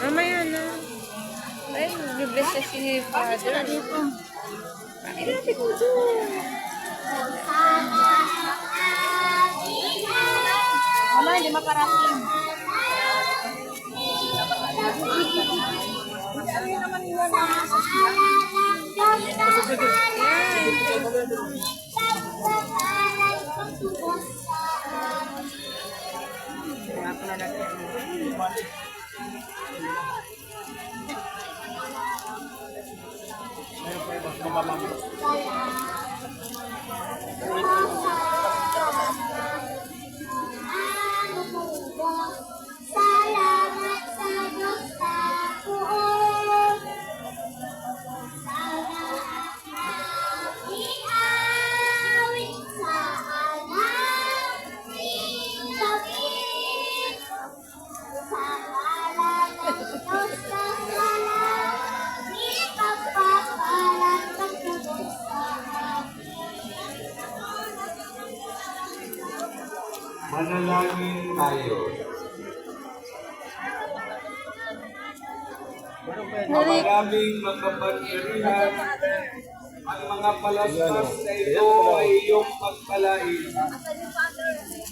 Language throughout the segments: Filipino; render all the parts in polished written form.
Mamaya na. Ay, nag-bless na si Father. Ay, natin ko doon. Wala, hindi makarating. Salamat sa Diyos na buong. Sana aking awit sa alangin langit. Sa ngalan ng Diyos na salangit, pagpapalat ng tubos sa Manalangin tayo. Maraming makapangyarihan, ang mga palaspas na ito ay iyong pagpalain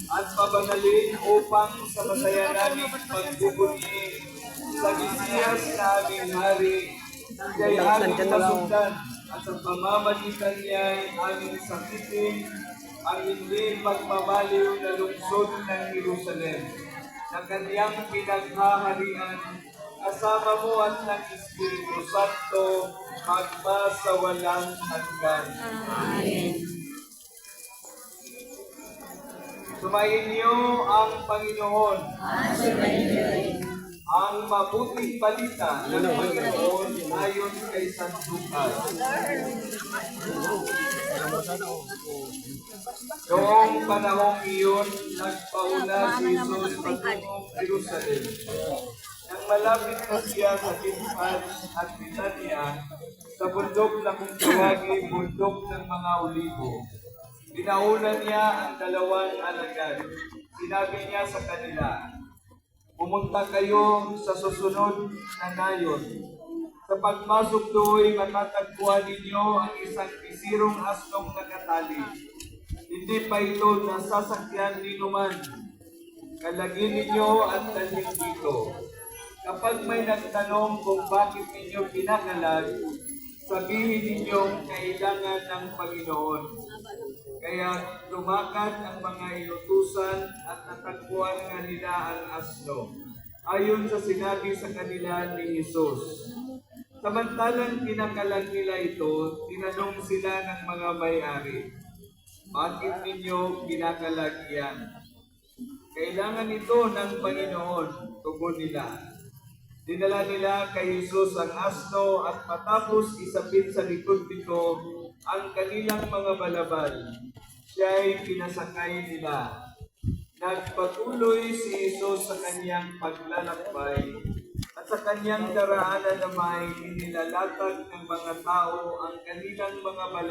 at pabanalin upang sa masaya naming pagbubunyi sa Mesiyas na aming hari, siya'y aming masundan at sa pamamagitan niya'y aming sakitin ang hindi pagmamaliw na lungsod ng Jerusalem na kanyang pinaghaharian kasama mo at ng Espiritu Santo magpasawalang hanggan. Amen. Sumayin niyo ang Panginoon. Ang mabuting balita ng Panginoon ayon kay San Lucas. Noong panahong iyon, nagpauna si Jesus patungong Jerusalem. Nang malapit na siya sa Bethphage at Bethania, sa bundok na kung tawagin bundok ng mga olibo, binauna niya ang dalawang alagad. Sinabi niya sa kanila, "Pumunta kayo sa susunod na nayon. Sa pagmasok do'y matatagpuan ninyo ang isang pisirong asnong nakatali. Hindi pa ito nasasakyan ni numan. Kalagin ninyo at dalhin dito. Kapag may nagtanong kung bakit ninyo kinakalag, sabihin ninyong kailangan ng Panginoon." Kaya lumakad ang mga inutusan at natagpuan nga nila ang asno, ayon sa sinabi sa kanila ni Jesus. Samantalang kinakalag nila ito, tinanong sila ng mga may-ari, "Bakit ninyo kinakalag yan?" "Kailangan ito ng Panginoon," tugon nila. Dinala nila kay Jesus ang asno at matapos isabit sa likod nito ang kanilang mga balabal, siya'y pinasakay nila. Nagpatuloy si Jesus sa kanyang paglalakbay at sa kanyang daraanan na may inilalatag ng mga tao ang kanilang mga balabal